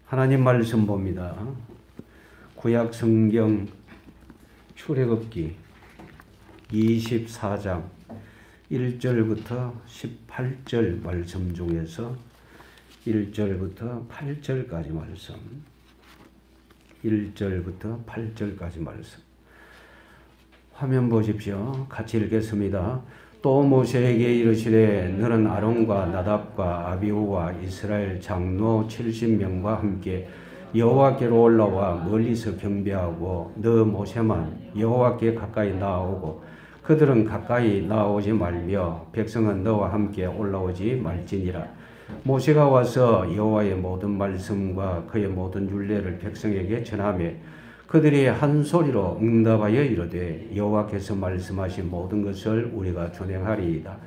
하나님 말씀 봅니다. 구약 성경 출애굽기 24장 1절부터 18절 말씀 중에서 1절부터 8절까지 말씀, 1절부터 8절까지 말씀. 화면 보십시오. 같이 읽겠습니다. 또 모세에게 이르시되 너는 아론과 나답과 아비후와 이스라엘 장로 70명과 함께 여호와께로 올라와 멀리서 경배하고 너 모세만 여호와께 가까이 나아오고 그들은 가까이 나아오지 말며 백성은 너와 함께 올라오지 말지니라. 모세가 와서 여호와의 모든 말씀과 그의 모든 율례를 백성에게 전하며 그들이 한 소리로 응답하여 이르되 여호와께서 말씀하신 모든 것을 우리가 준행하리이다.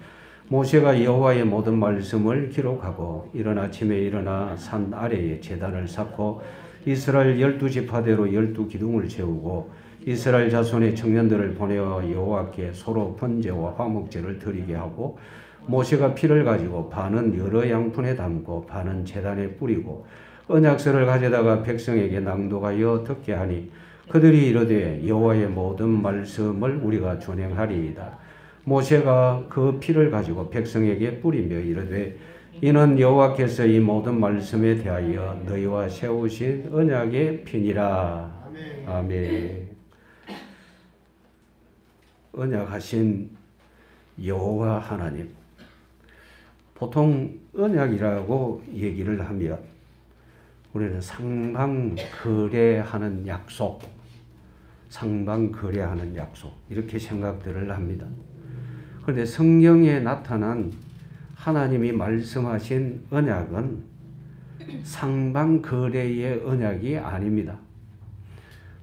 모세가 여호와의 모든 말씀을 기록하고 이른 아침에 일어나 산 아래에 제단을 쌓고 이스라엘 12지파대로 12기둥을 세우고 이스라엘 자손의 청년들을 보내어 여호와께 소로 번제와 화목제를 드리게 하고 모세가 피를 가지고 반은 여러 양푼에 담고 반은 제단에 뿌리고 언약서를 가져다가 백성에게 낭독하여 듣게 하니 그들이 이르되 여호와의 모든 말씀을 우리가 준행하리이다. 모세가 그 피를 가지고 백성에게 뿌리며 이르되 이는 여호와께서 이 모든 말씀에 대하여 너희와 세우신 언약의 피니라. 아멘. 아멘. 언약하신 여호와 하나님. 보통 언약이라고 얘기를 하면 우리는 상방거래하는 약속, 상방거래하는 약속 이렇게 생각들을 합니다. 그런데 성경에 나타난 하나님이 말씀하신 언약은 상방거래의 언약이 아닙니다.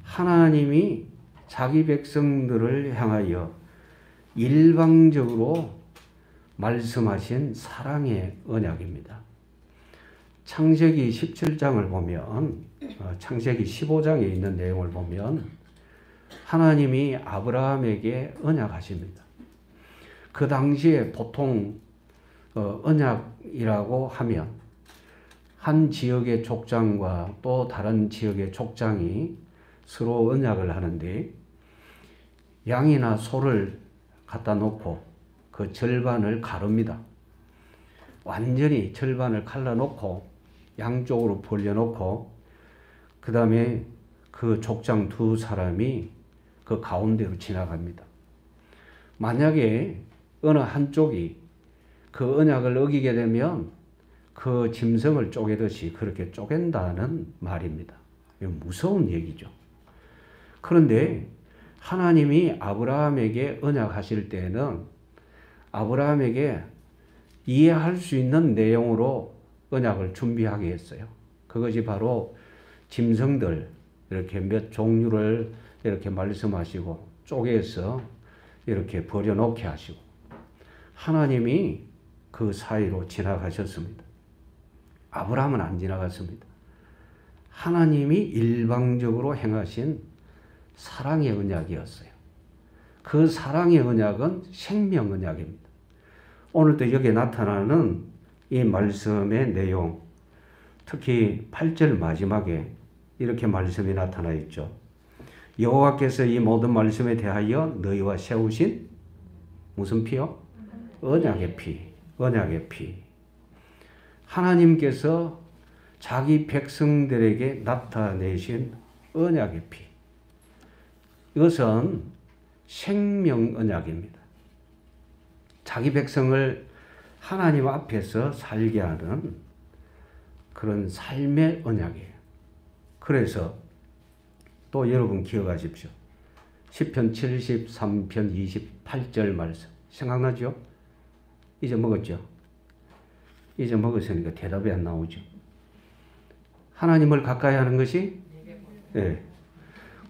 하나님이 자기 백성들을 향하여 일방적으로 말씀하신 사랑의 언약입니다. 창세기 17장을 보면, 창세기 15장에 있는 내용을 보면 하나님이 아브라함에게 언약하십니다. 그 당시에 보통 언약이라고 하면 한 지역의 족장과 또 다른 지역의 족장이 서로 언약을 하는데 양이나 소를 갖다 놓고 그 절반을 가릅니다. 완전히 절반을 갈라놓고 양쪽으로 벌려놓고 그 다음에 그 족장 두 사람이 그 가운데로 지나갑니다. 만약에 어느 한쪽이 그 언약을 어기게 되면 그 짐승을 쪼개듯이 그렇게 쪼갠다는 말입니다. 무서운 얘기죠. 그런데 하나님이 아브라함에게 언약하실 때는 아브라함에게 이해할 수 있는 내용으로 언약을 준비하게 했어요. 그것이 바로 짐승들 이렇게 몇 종류를 이렇게 말씀하시고 쪼개서 이렇게 버려놓게 하시고 하나님이 그 사이로 지나가셨습니다. 아브라함은 안 지나갔습니다. 하나님이 일방적으로 행하신 사랑의 언약이었어요. 그 사랑의 언약은 생명 언약입니다. 오늘도 여기에 나타나는 이 말씀의 내용, 특히 8절 마지막에 이렇게 말씀이 나타나 있죠. 여호와께서 이 모든 말씀에 대하여 너희와 세우신 무슨 피요? 언약의 피, 언약의 피. 하나님께서 자기 백성들에게 나타내신 언약의 피. 이것은 생명 언약입니다. 자기 백성을 하나님 앞에서 살게 하는 그런 삶의 언약이에요. 그래서 또 여러분 기억하십시오. 시편 73편 28절 말씀 생각나죠? 잊어먹었죠? 잊어먹었으니까 대답이 안 나오죠. 하나님을 가까이 하는 것이 네.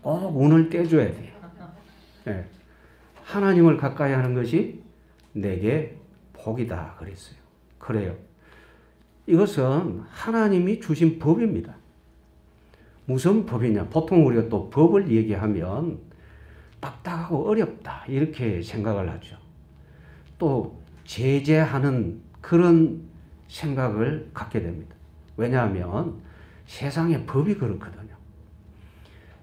꼭 운을 떼줘야 돼요. 네. 하나님을 가까이 하는 것이 내게 복이다 그랬어요. 그래요. 이것은 하나님이 주신 법입니다. 무슨 법이냐? 보통 우리가 또 법을 얘기하면 딱딱하고 어렵다 이렇게 생각을 하죠. 또 제재하는 그런 생각을 갖게 됩니다. 왜냐하면 세상의 법이 그렇거든요.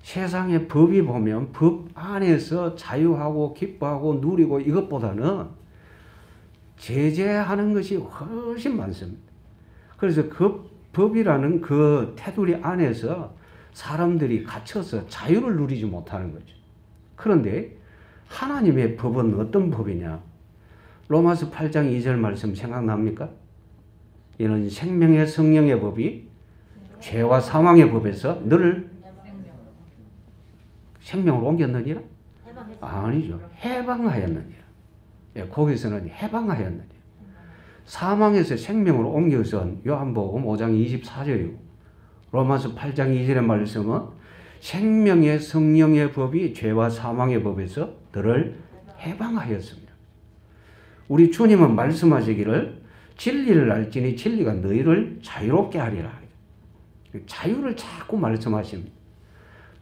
세상의 법이 보면 법 안에서 자유하고 기뻐하고 누리고 이것보다는 제재하는 것이 훨씬 많습니다. 그래서 그 법이라는 그 테두리 안에서 사람들이 갇혀서 자유를 누리지 못하는 거죠. 그런데 하나님의 법은 어떤 법이냐? 로마서 8장 2절 말씀 생각납니까? 이는 생명의 성령의 법이 죄와 사망의 법에서 너를 생명으로 옮겼느니라? 아니죠. 해방하였느니라. 예, 거기서는 해방하였느니라. 사망에서 생명으로 옮겨서 요한복음 5장 24절이고 로마서 8장 2절의 말씀은 생명의 성령의 법이 죄와 사망의 법에서 너를 해방하였습니다. 우리 주님은 말씀하시기를 진리를 알지니 진리가 너희를 자유롭게 하리라. 자유를 자꾸 말씀하십니다.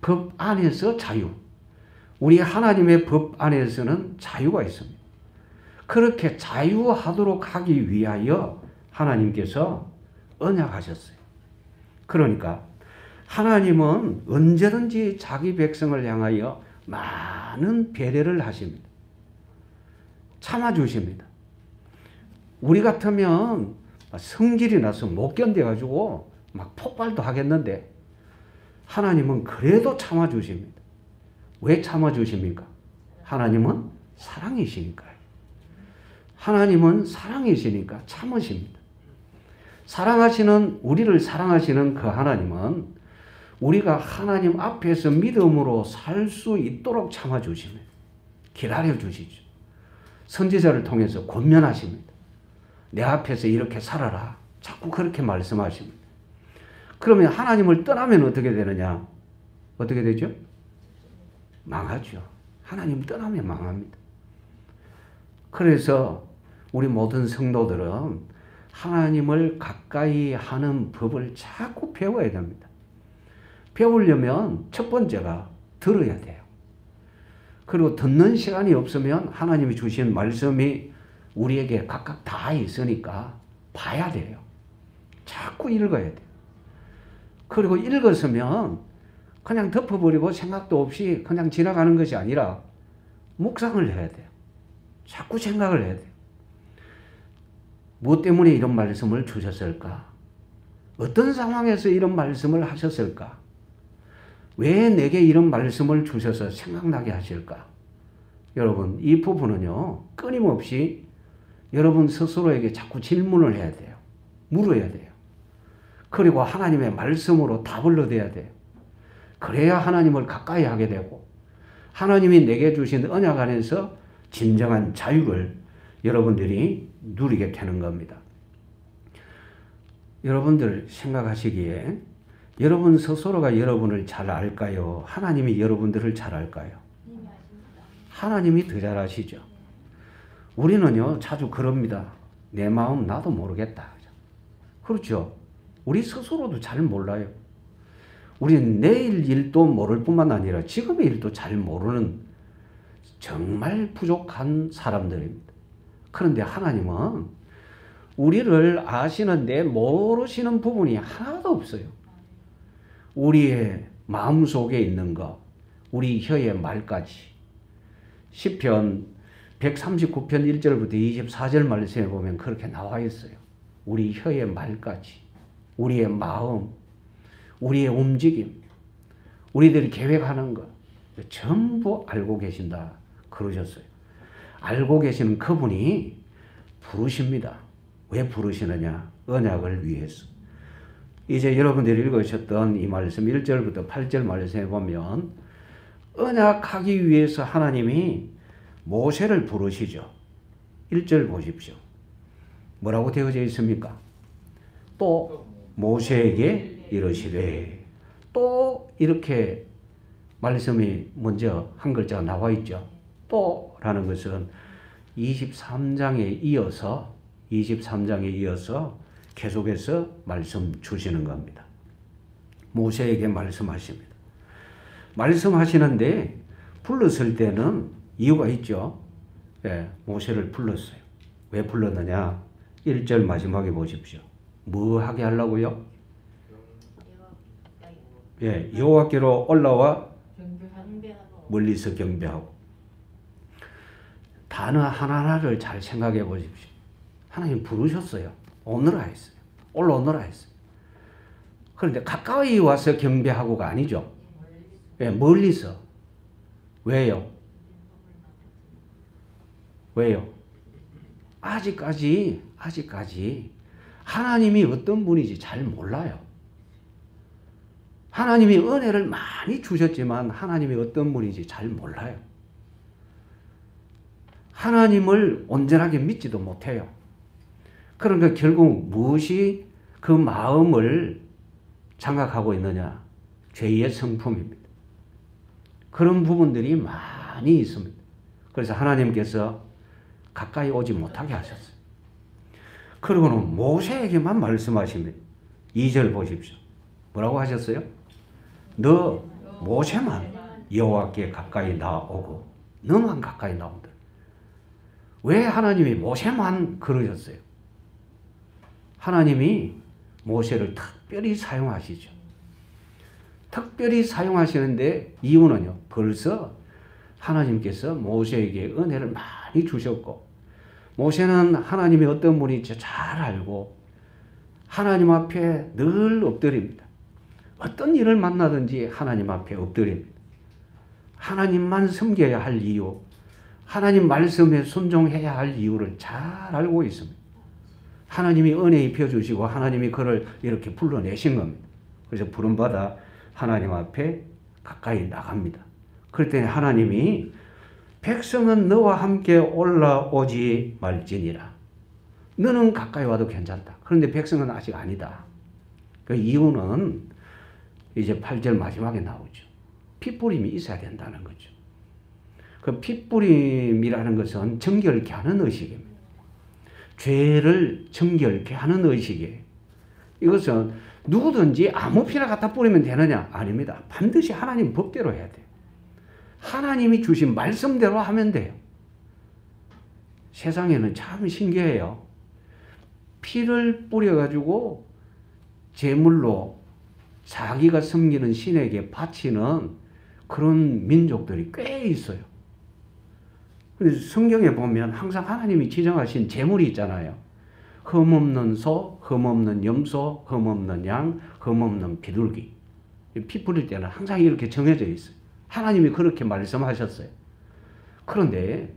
법 안에서 자유. 우리 하나님의 법 안에서는 자유가 있습니다. 그렇게 자유하도록 하기 위하여 하나님께서 언약하셨어요. 그러니까 하나님은 언제든지 자기 백성을 향하여 많은 배려를 하십니다. 참아주십니다. 우리 같으면 성질이 나서 못 견뎌가지고 막 폭발도 하겠는데 하나님은 그래도 참아주십니다. 왜 참아주십니까? 하나님은 사랑이시니까요. 하나님은 사랑이시니까 참으십니다. 우리를 사랑하시는 그 하나님은 우리가 하나님 앞에서 믿음으로 살 수 있도록 참아주십니다. 기다려주시죠. 선지자를 통해서 권면하십니다. 내 앞에서 이렇게 살아라. 자꾸 그렇게 말씀하십니다. 그러면 하나님을 떠나면 어떻게 되느냐? 어떻게 되죠? 망하죠. 하나님 떠나면 망합니다. 그래서 우리 모든 성도들은 하나님을 가까이 하는 법을 자꾸 배워야 됩니다. 배우려면 첫 번째가 들어야 돼요. 그리고 듣는 시간이 없으면 하나님이 주신 말씀이 우리에게 각각 다 있으니까 봐야 돼요. 자꾸 읽어야 돼요. 그리고 읽었으면 그냥 덮어버리고 생각도 없이 그냥 지나가는 것이 아니라 묵상을 해야 돼요. 자꾸 생각을 해야 돼요. 무엇 때문에 이런 말씀을 주셨을까? 어떤 상황에서 이런 말씀을 하셨을까? 왜 내게 이런 말씀을 주셔서 생각나게 하실까? 여러분, 이 부분은요, 끊임없이 여러분 스스로에게 자꾸 질문을 해야 돼요. 물어야 돼요. 그리고 하나님의 말씀으로 답을 얻어야 돼요. 그래야 하나님을 가까이 하게 되고 하나님이 내게 주신 언약 안에서 진정한 자유를 여러분들이 누리게 되는 겁니다. 여러분들 생각하시기에 여러분 스스로가 여러분을 잘 알까요? 하나님이 여러분들을 잘 알까요? 하나님이 더 잘 아시죠. 우리는요 자주 그럽니다. 내 마음 나도 모르겠다. 그렇죠. 우리 스스로도 잘 몰라요. 우리는 내일 일도 모를 뿐만 아니라 지금의 일도 잘 모르는 정말 부족한 사람들입니다. 그런데 하나님은 우리를 아시는데 모르시는 부분이 하나도 없어요. 우리의 마음속에 있는 것, 우리 혀의 말까지. 시편 139편 1절부터 24절 말씀에 보면 그렇게 나와 있어요. 우리 혀의 말까지, 우리의 마음, 우리의 움직임, 우리들이 계획하는 것 전부 알고 계신다 그러셨어요. 알고 계시는 그분이 부르십니다. 왜 부르시느냐? 언약을 위해서. 이제 여러분들이 읽으셨던 이 말씀 1절부터 8절 말씀에 보면 언약하기 위해서 하나님이 모세를 부르시죠. 1절 보십시오. 뭐라고 되어져 있습니까? 또 모세에게 이르시되, 또 이렇게 말씀이 먼저 한 글자가 나와 있죠. 또라는 것은 23장에 이어서 계속해서 말씀 주시는 겁니다. 모세에게 말씀하십니다. 말씀하시는데 불렀을 때는 이유가 있죠. 예, 모세를 불렀어요. 왜 불렀느냐? 1절 마지막에 보십시오. 뭐 하게 하려고요? 예, 여호와께로 올라와 경배하고. 멀리서 경배하고. 단어 하나하나를 잘 생각해 보십시오. 하나님 부르셨어요. 오너라 했어요. 올라오너라 했어요. 그런데 가까이 와서 경배하고가 아니죠. 예, 멀리서. 왜요? 왜요? 아직까지 하나님이 어떤 분인지 잘 몰라요. 하나님이 은혜를 많이 주셨지만 하나님이 어떤 분인지 잘 몰라요. 하나님을 온전하게 믿지도 못해요. 그러니까 결국 무엇이 그 마음을 장악하고 있느냐? 죄의 성품입니다. 그런 부분들이 많이 있습니다. 그래서 하나님께서 가까이 오지 못하게 하셨어요. 그리고는 모세에게만 말씀하십니다. 2절 보십시오. 뭐라고 하셨어요? 너 모세만 여호와께 가까이 나오고 너만 가까이 나온다. 왜 하나님이 모세만 그러셨어요? 하나님이 모세를 특별히 사용하시죠. 특별히 사용하시는데 이유는요. 벌써 하나님께서 모세에게 은혜를 많이 주셨고 모세는 하나님이 어떤 분인지 잘 알고 하나님 앞에 늘 엎드립니다. 어떤 일을 만나든지 하나님 앞에 엎드립니다. 하나님만 섬겨야 할 이유, 하나님 말씀에 순종해야 할 이유를 잘 알고 있습니다. 하나님이 은혜 입혀주시고 하나님이 그를 이렇게 불러내신 겁니다. 그래서 부름받아 하나님 앞에 가까이 나갑니다. 그럴 때 하나님이 백성은 너와 함께 올라오지 말지니라. 너는 가까이 와도 괜찮다. 그런데 백성은 아직 아니다. 그 이유는 이제 8절 마지막에 나오죠. 핏부림이 있어야 된다는 거죠. 그 핏부림이라는 것은 정결케 하는 의식입니다. 죄를 정결케 하는 의식이에요. 이것은 누구든지 아무 피나 갖다 뿌리면 되느냐? 아닙니다. 반드시 하나님 법대로 해야 돼요. 하나님이 주신 말씀대로 하면 돼요. 세상에는 참 신기해요. 피를 뿌려가지고 제물로 자기가 섬기는 신에게 바치는 그런 민족들이 꽤 있어요. 그래서 성경에 보면 항상 하나님이 지정하신 제물이 있잖아요. 흠없는 소, 흠없는 염소, 흠없는 양, 흠없는 비둘기. 피 뿌릴 때는 항상 이렇게 정해져 있어요. 하나님이 그렇게 말씀하셨어요. 그런데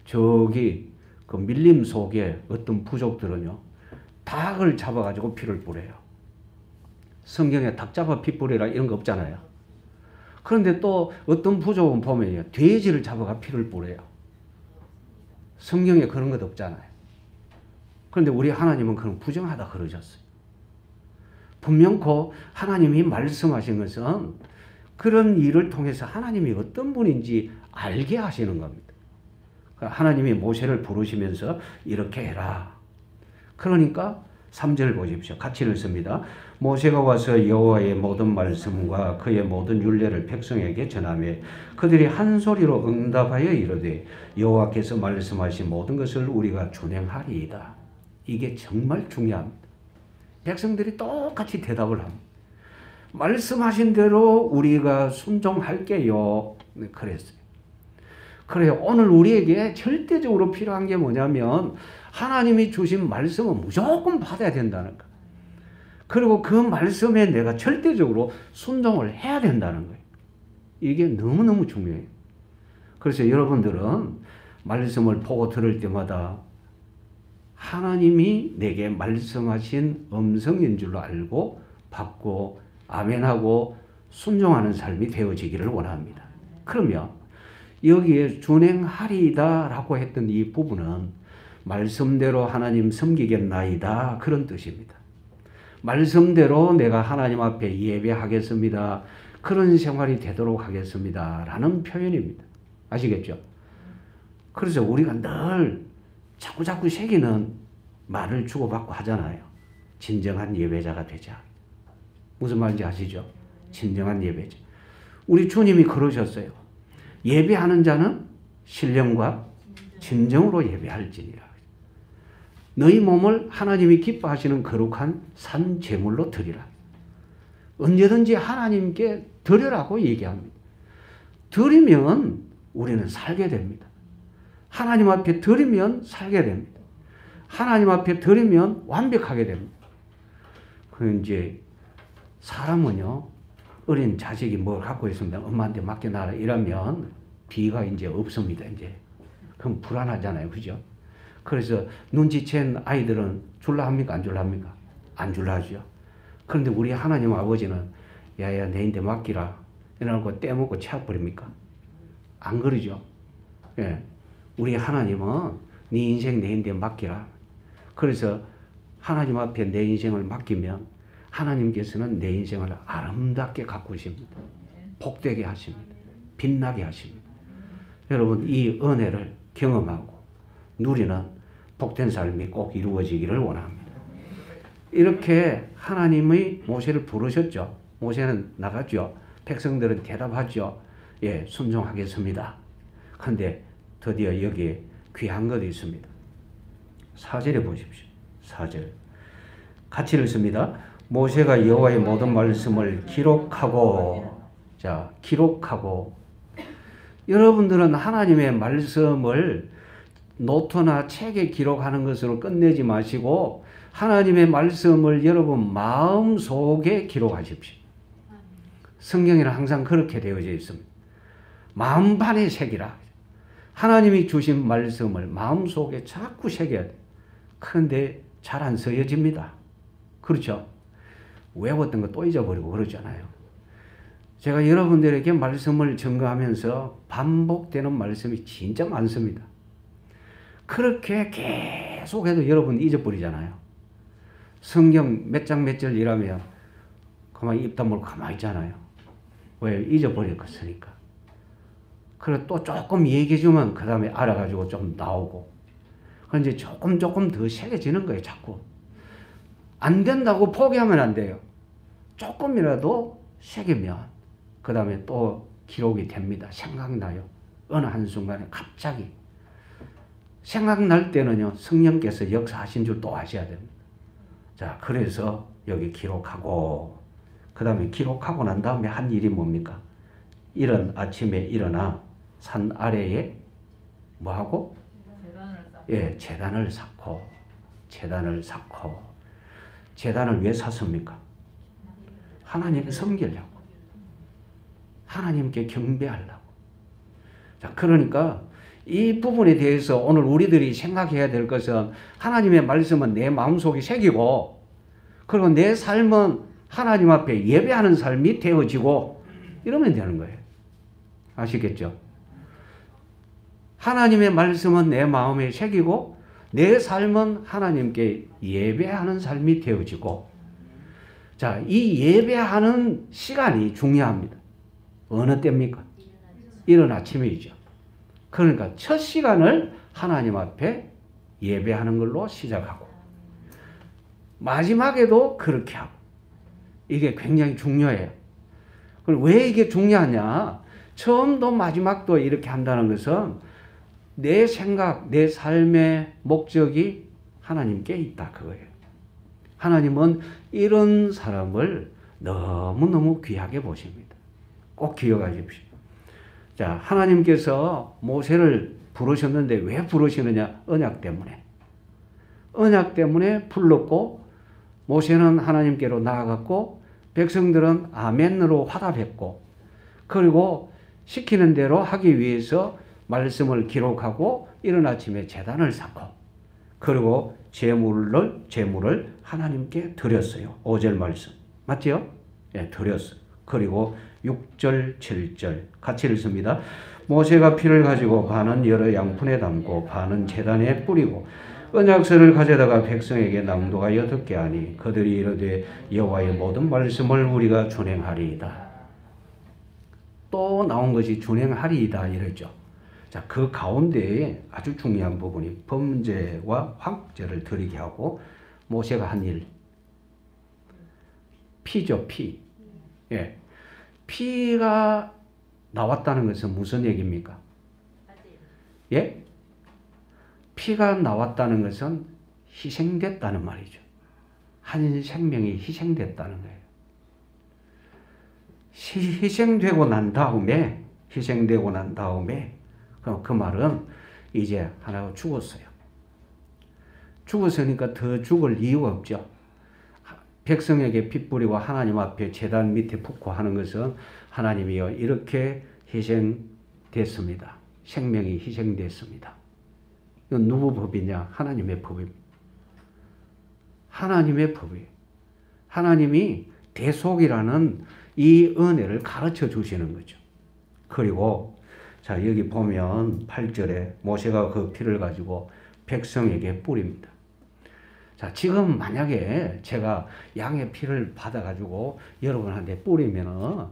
저기 그 밀림 속에 어떤 부족들은요, 닭을 잡아가지고 피를 뿌려요. 성경에 닭 잡아 피 뿌리라 이런 거 없잖아요. 그런데 또 어떤 부족은 보면요, 돼지를 잡아가 피를 뿌려요. 성경에 그런 것 없잖아요. 그런데 우리 하나님은 그런 부정하다 그러셨어요. 분명코 하나님이 말씀하신 것은 그런 일을 통해서 하나님이 어떤 분인지 알게 하시는 겁니다. 하나님이 모세를 부르시면서 이렇게 해라. 그러니까 3절 보십시오. 같이 읽습니다. 모세가 와서 여호와의 모든 말씀과 그의 모든 율례를 백성에게 전하며 그들이 한 소리로 응답하여 이르되 여호와께서 말씀하신 모든 것을 우리가 준행하리이다. 이게 정말 중요합니다. 백성들이 똑같이 대답을 합니다. 말씀하신 대로 우리가 순종할게요. 그랬어요. 그래요. 오늘 우리에게 절대적으로 필요한 게 뭐냐면 하나님이 주신 말씀은 무조건 받아야 된다는 거. 그리고 그 말씀에 내가 절대적으로 순종을 해야 된다는 거예요. 이게 너무너무 중요해요. 그래서 여러분들은 말씀을 보고 들을 때마다 하나님이 내게 말씀하신 음성인 줄로 알고 받고 아멘하고 순종하는 삶이 되어지기를 원합니다. 그러면 여기에 준행하리이다 라고 했던 이 부분은 말씀대로 하나님 섬기겠나이다 그런 뜻입니다. 말씀대로 내가 하나님 앞에 예배하겠습니다. 그런 생활이 되도록 하겠습니다 라는 표현입니다. 아시겠죠? 그래서 우리가 늘 자꾸자꾸 새기는 말을 주고받고 하잖아요. 진정한 예배자가 되자. 무슨 말인지 아시죠? 진정한 예배자. 우리 주님이 그러셨어요. 예배하는 자는 신령과 진정으로 예배할지니라. 너희 몸을 하나님이 기뻐하시는 거룩한 산 제물로 드리라. 언제든지 하나님께 드리라고 얘기합니다. 드리면 우리는 살게 됩니다. 하나님 앞에 드리면 살게 됩니다. 하나님 앞에 드리면 완벽하게 됩니다. 그 이제 사람은요, 어린 자식이 뭘 갖고 있으면 엄마한테 맡겨놔라 이러면 비가 이제 없습니다. 이제 그럼 불안하잖아요, 그죠? 그래서 눈치챈 아이들은 줄라 합니까, 안 줄라 합니까? 안 줄라 하죠. 그런데 우리 하나님 아버지는 야야 내인데 맡기라 이러고 떼먹고 채워버립니까? 안 그러죠. 예, 우리 하나님은 네 인생 내인데 맡기라. 그래서 하나님 앞에 내 인생을 맡기면 하나님께서는 내 인생을 아름답게 가꾸십니다. 복되게 하십니다. 빛나게 하십니다. 여러분 이 은혜를 경험하고 누리는 복된 삶이 꼭 이루어지기를 원합니다. 이렇게 하나님의 모세를 부르셨죠. 모세는 나갔죠. 백성들은 대답하죠. 예, 순종하겠습니다. 그런데 드디어 여기에 귀한 것이 있습니다. 4절에 보십시오. 4절 같이 읽습니다. 모세가 여호와의 모든 말씀을 기록하고, 자, 기록하고. 여러분들은 하나님의 말씀을 노트나 책에 기록하는 것으로 끝내지 마시고 하나님의 말씀을 여러분 마음속에 기록하십시오. 성경에는 항상 그렇게 되어져 있습니다. 마음판에 새기라. 하나님이 주신 말씀을 마음속에 자꾸 새겨야 돼요. 그런데 잘 안 쓰여집니다. 그렇죠? 외웠던 거 또 잊어버리고 그러잖아요. 제가 여러분들에게 말씀을 증거하면서 반복되는 말씀이 진짜 많습니다. 그렇게 계속해도 여러분 잊어버리잖아요. 성경 몇 장 몇 절 이라면 가만히 입 다물고 가만히 있잖아요. 왜? 잊어버렸으니까. 그래 또 조금 얘기해주면 그 다음에 알아가지고 좀 나오고. 그런데 조금 더 새겨지는 거예요. 자꾸. 안 된다고 포기하면 안 돼요. 조금이라도 새기면 그 다음에 또 기록이 됩니다. 생각나요. 어느 한순간에 갑자기. 생각날 때는요. 성령께서 역사하신 줄 또 아셔야 됩니다. 자, 그래서 여기 기록하고 그 다음에 기록하고 난 다음에 한 일이 뭡니까? 이른 아침에 일어나 산 아래에 뭐하고? 예, 제단을 쌓고 제단을 왜 샀습니까? 하나님 섬기려고. 하나님께 경배하려고. 자, 그러니까 이 부분에 대해서 오늘 우리들이 생각해야 될 것은 하나님의 말씀은 내 마음속에 새기고 그리고 내 삶은 하나님 앞에 예배하는 삶이 되어지고 이러면 되는 거예요. 아시겠죠? 하나님의 말씀은 내 마음에 새기고 내 삶은 하나님께 예배하는 삶이 되어지고 자, 이 예배하는 시간이 중요합니다. 어느 때입니까? 이른 아침이죠. 그러니까 첫 시간을 하나님 앞에 예배하는 걸로 시작하고 마지막에도 그렇게 하고 이게 굉장히 중요해요. 그럼 왜 이게 중요하냐? 처음도 마지막도 이렇게 한다는 것은 내 생각, 내 삶의 목적이 하나님께 있다 그거예요. 하나님은 이런 사람을 너무너무 귀하게 보십니다. 꼭 기억하십시오. 자, 하나님께서 모세를 부르셨는데 왜 부르시느냐? 언약 때문에. 언약 때문에 불렀고 모세는 하나님께로 나아갔고 백성들은 아멘으로 화답했고 그리고 시키는 대로 하기 위해서 말씀을 기록하고 이른 아침에 제단을 쌓고 그리고 제물을 하나님께 드렸어요. 5절 말씀. 맞죠? 예, 드렸어요. 그리고 6절, 7절 같이 읽습니다. 모세가 피를 가지고 반은 여러 양푼에 담고 반은 제단에 뿌리고 언약서를 가져다가 백성에게 낭독하여 듣게 하니 그들이 이르되 여호와의 모든 말씀을 우리가 준행하리이다. 또 나온 것이 준행하리이다 이랬죠. 자, 그 가운데에 아주 중요한 부분이 범죄와 황죄를 드리게 하고 모세가 한 일. 피죠, 피. 예. 피가 나왔다는 것은 무슨 얘기입니까? 예? 피가 나왔다는 것은 희생됐다는 말이죠. 한 생명이 희생됐다는 거예요. 희생되고 난 다음에 그럼 그 말은 이제 하나가 죽었어요. 죽었으니까 더 죽을 이유가 없죠. 백성에게 피 뿌리고 하나님 앞에 제단 밑에 붓고 하는 것은 하나님이요 이렇게 희생됐습니다. 생명이 희생됐습니다. 이건 누구 법이냐? 하나님의 법입니다. 하나님의 법이에요. 하나님이 대속이라는 이 은혜를 가르쳐 주시는 거죠. 그리고 자 여기 보면 8절에 모세가 그 피를 가지고 백성에게 뿌립니다. 자 지금 만약에 제가 양의 피를 받아가지고 여러분한테 뿌리면은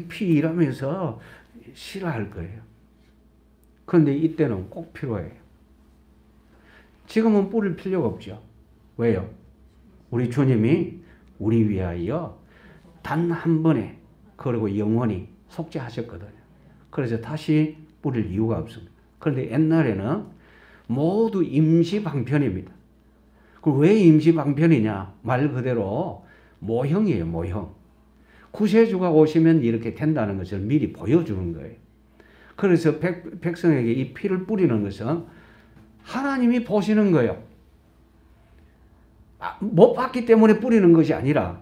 피 이러면서 싫어할 거예요. 그런데 이때는 꼭 필요해요. 지금은 뿌릴 필요가 없죠. 왜요? 우리 주님이 우리 위하여 단 한 번에 그리고 영원히 속죄하셨거든요. 그래서 다시 뿌릴 이유가 없습니다. 그런데 옛날에는 모두 임시방편입니다. 왜 임시방편이냐? 말 그대로 모형이에요. 모형. 구세주가 오시면 이렇게 된다는 것을 미리 보여주는 거예요. 그래서 백성에게 이 피를 뿌리는 것은 하나님이 보시는 거예요. 못 봤기 때문에 뿌리는 것이 아니라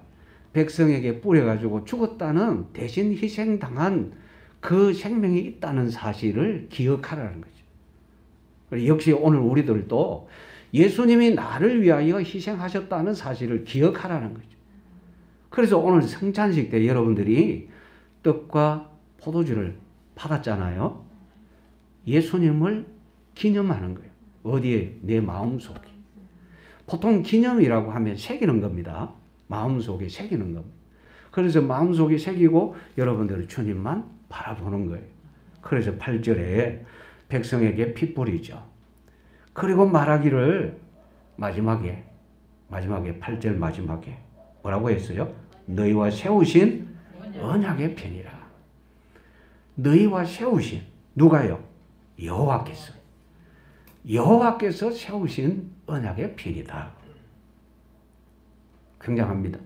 백성에게 뿌려가지고 죽었다는 대신 희생당한 그 생명이 있다는 사실을 기억하라는 거죠. 역시 오늘 우리들도 예수님이 나를 위하여 희생하셨다는 사실을 기억하라는 거죠. 그래서 오늘 성찬식 때 여러분들이 떡과 포도주를 받았잖아요. 예수님을 기념하는 거예요. 어디에? 내 마음속에. 보통 기념이라고 하면 새기는 겁니다. 마음속에 새기는 겁니다. 그래서 마음속에 새기고 여러분들은 주님만 바라보는 거예요. 그래서 8절에 백성에게 피 뿌리죠. 그리고 말하기를 마지막에 8절 마지막에 뭐라고 했어요? 너희와 세우신 언약의 편이라. 너희와 세우신 누가요? 여호와께서 세우신 언약의 편이다. 굉장합니다.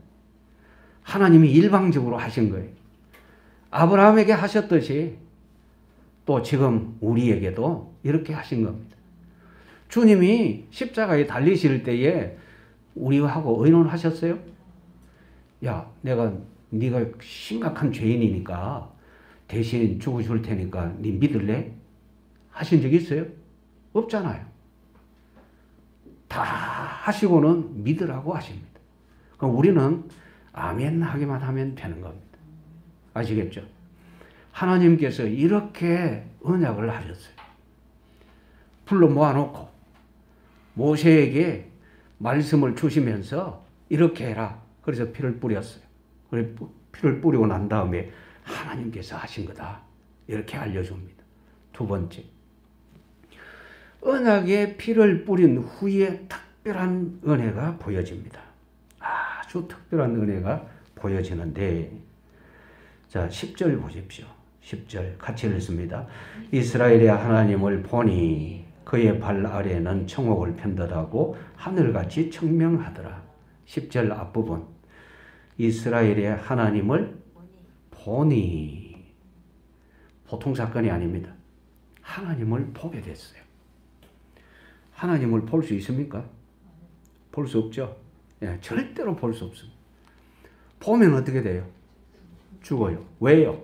하나님이 일방적으로 하신 거예요. 아브라함에게 하셨듯이 또 지금 우리에게도 이렇게 하신 겁니다. 주님이 십자가에 달리실 때에 우리하고 의논하셨어요? 야, 네가 심각한 죄인이니까 대신 죽어줄 테니까 네 믿을래? 하신 적 있어요? 없잖아요. 다 하시고는 믿으라고 하십니다. 그럼 우리는 아멘 하기만 하면 되는 겁니다. 아시겠죠? 하나님께서 이렇게 언약을 하셨어요. 불러 모아놓고 모세에게 말씀을 주시면서 이렇게 해라. 그래서 피를 뿌렸어요. 피를 뿌리고 난 다음에 하나님께서 하신 거다. 이렇게 알려줍니다. 두 번째, 언약에 피를 뿌린 후에 특별한 은혜가 보여집니다. 아주 특별한 은혜가 보여지는데, 자 10절 보십시오. 10절 같이 읽습니다. 이스라엘의 하나님을 보니 그의 발 아래는 청옥을 편듯하고 하늘같이 청명하더라. 10절 앞부분, 이스라엘의 하나님을 보니, 보통 사건이 아닙니다. 하나님을 보게 됐어요. 하나님을 볼 수 있습니까? 볼 수 없죠. 예, 절대로 볼 수 없습니다. 보면 어떻게 돼요? 죽어요. 왜요?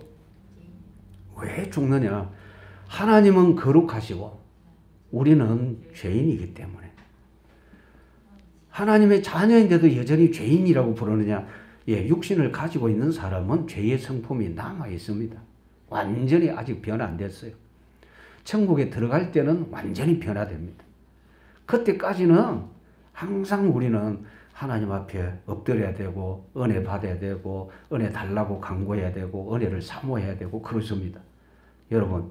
왜 죽느냐? 하나님은 거룩하시고 우리는 죄인이기 때문에. 하나님의 자녀인데도 여전히 죄인이라고 부르느냐? 예, 육신을 가지고 있는 사람은 죄의 성품이 남아 있습니다. 완전히 아직 변화 안 됐어요. 천국에 들어갈 때는 완전히 변화됩니다. 그때까지는 항상 우리는 하나님 앞에 엎드려야 되고 은혜 받아야 되고 은혜 달라고 간구해야 되고 은혜를 사모해야 되고 그렇습니다. 여러분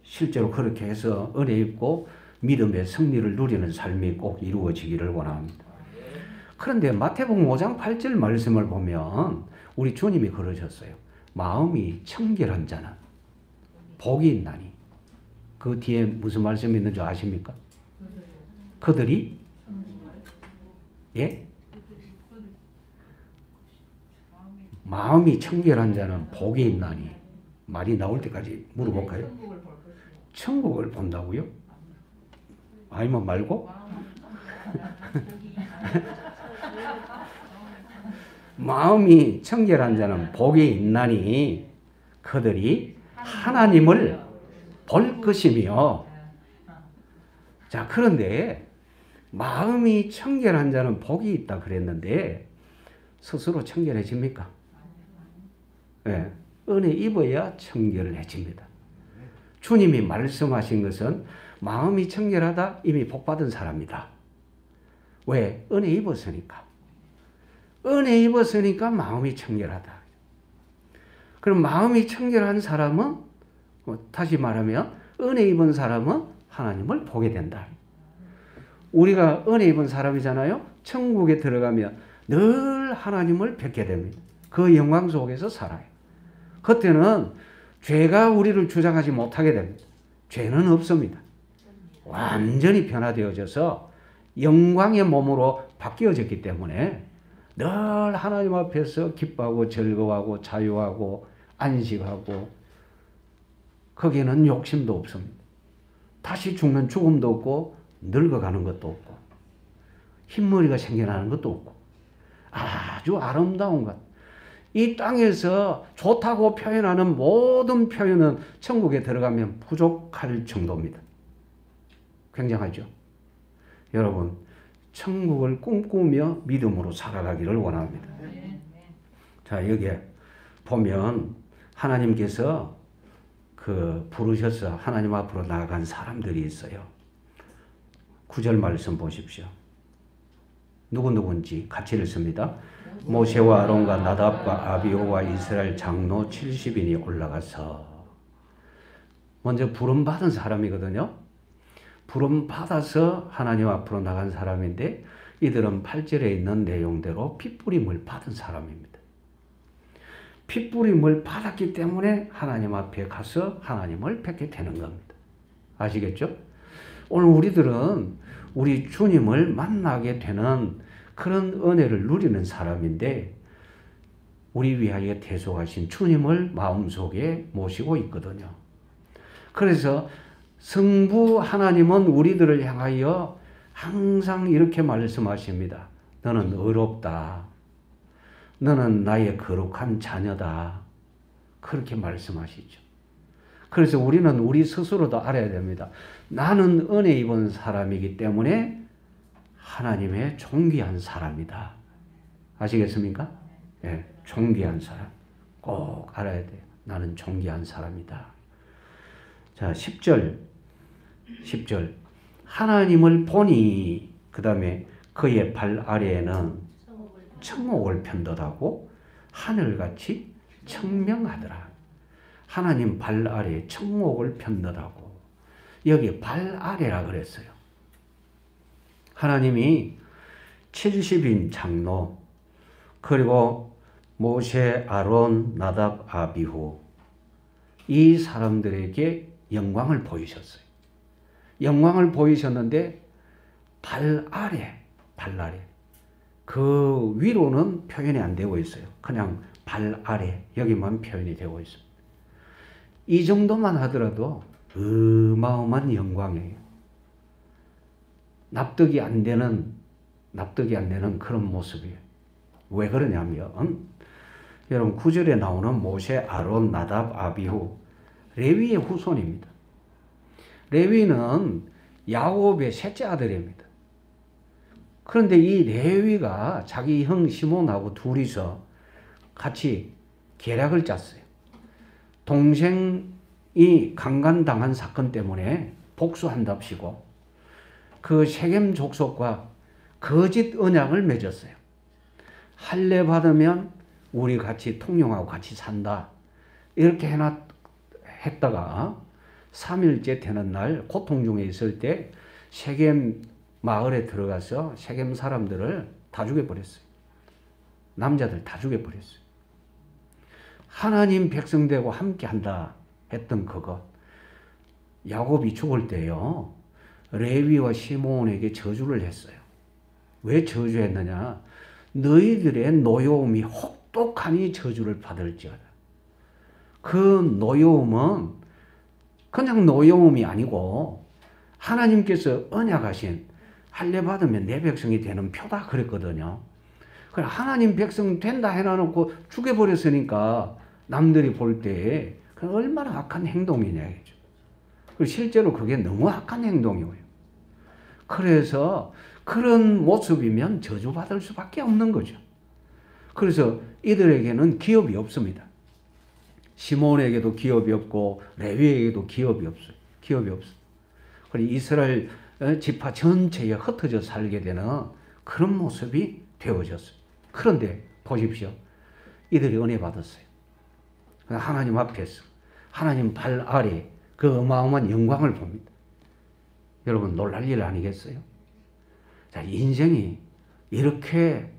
실제로 그렇게 해서 은혜 입고 믿음의 승리를 누리는 삶이 꼭 이루어지기를 원합니다. 그런데 마태복음 5장 8절 말씀을 보면 우리 주님이 그러셨어요. 마음이 청결한 자는 복이 있나니. 그 뒤에 무슨 말씀이 있는 줄 아십니까? 그들이 예? 마음이 청결한 자는 복이 있나니. 말이 나올 때까지 물어볼까요? 천국을 본다고요? 아니면 말고? 마음이 청결한 자는 복이 있나니 그들이 하나님을 볼 것이며. 자, 그런데 마음이 청결한 자는 복이 있다 그랬는데 스스로 청결해집니까? 네, 은혜 입어야 청결해집니다. 주님이 말씀하신 것은 마음이 청결하다 이미 복받은 사람이다. 왜? 은혜 입었으니까. 은혜 입었으니까 마음이 청결하다. 그럼 마음이 청결한 사람은 다시 말하면 은혜 입은 사람은 하나님을 보게 된다. 우리가 은혜 입은 사람이잖아요. 천국에 들어가면 늘 하나님을 뵙게 됩니다. 그 영광 속에서 살아요. 그때는 죄가 우리를 주장하지 못하게 됩니다. 죄는 없습니다. 완전히 변화되어져서 영광의 몸으로 바뀌어졌기 때문에 늘 하나님 앞에서 기뻐하고 즐거워하고 자유하고 안식하고 거기에는 욕심도 없습니다. 다시 죽는 죽음도 없고 늙어가는 것도 없고 흰머리가 생겨나는 것도 없고 아주 아름다운 것. 이 땅에서 좋다고 표현하는 모든 표현은 천국에 들어가면 부족할 정도입니다. 굉장하죠? 여러분, 천국을 꿈꾸며 믿음으로 살아가기를 원합니다. 자, 여기에 보면 하나님께서 부르셔서 하나님 앞으로 나아간 사람들이 있어요. 9절 말씀 보십시오. 누군지 같이 읽습니다. 모세와 아론과 나답과 아비후와 이스라엘 장로 70인이 올라가서. 먼저 부름받은 사람이거든요. 부름받아서 하나님 앞으로 나간 사람인데 이들은 8절에 있는 내용대로 핏부림을 받은 사람입니다. 핏부림을 받았기 때문에 하나님 앞에 가서 하나님을 뵙게 되는 겁니다. 아시겠죠? 오늘 우리들은 우리 주님을 만나게 되는 그런 은혜를 누리는 사람인데 우리 위하여 대속하신 주님을 마음속에 모시고 있거든요. 그래서 성부 하나님은 우리들을 향하여 항상 이렇게 말씀하십니다. 너는 의롭다. 너는 나의 거룩한 자녀다. 그렇게 말씀하시죠. 그래서 우리는 우리 스스로도 알아야 됩니다. 나는 은혜 입은 사람이기 때문에 하나님의 존귀한 사람이다. 아시겠습니까? 예, 존귀한 사람. 꼭 알아야 돼요. 나는 존귀한 사람이다. 자, 10절. 하나님을 보니 그 다음에 그의 발 아래에는 청옥을 편듯하고 하늘같이 청명하더라. 하나님 발 아래에 청옥을 편듯하고 여기 발 아래라 그랬어요. 하나님이 70인 장로 그리고 모세, 아론, 나답, 아비후 이 사람들에게 영광을 보이셨어요. 영광을 보이셨는데 발 아래 그 위로는 표현이 안 되고 있어요. 그냥 발 아래 여기만 표현이 되고 있습니다. 이 정도만 하더라도 어마어마한 영광이에요. 납득이 안 되는 그런 모습이에요. 왜 그러냐면 여러분 9절에 나오는 모세, 아론, 나답, 아비후 레위의 후손입니다. 레위는 야곱의 셋째 아들입니다. 그런데 이 레위가 자기 형 시몬하고 둘이서 같이 계략을 짰어요. 동생이 강간당한 사건 때문에 복수한답시고 그 세겜 족속과 거짓 언약을 맺었어요. 할례 받으면 우리 같이 통용하고 같이 산다. 이렇게 했다가 3일째 되는 날 고통 중에 있을 때 세겜 마을에 들어가서 세겜 사람들을 다 죽여버렸어요. 남자들 다 죽여버렸어요. 하나님 백성 되고 함께 한다 했던 그것. 야곱이 죽을 때요. 레위와 시몬에게 저주를 했어요. 왜 저주했느냐? 너희들의 노여움이 혹독하니 저주를 받을지어다. 그 노여움은 그냥 노여움이 아니고 하나님께서 언약하신 할례 받으면 내 백성이 되는 표다 그랬거든요. 그래 하나님 백성 된다 해놔놓고 죽여버렸으니까 남들이 볼 때 얼마나 악한 행동이냐 이죠. 그리고 실제로 그게 너무 악한 행동이에요. 그래서 그런 모습이면 저주받을 수밖에 없는 거죠. 그래서 이들에게는 기업이 없습니다. 시몬에게도 기업이 없고 레위에게도 기업이 없어요. 기업이 없어요. 그리고 이스라엘 지파 전체에 흩어져 살게 되는 그런 모습이 되어졌어요. 그런데 보십시오. 이들이 은혜 받았어요. 하나님 앞에서 하나님 발 아래 그 어마어마한 영광을 봅니다. 여러분 놀랄 일 아니겠어요? 자, 인생이 이렇게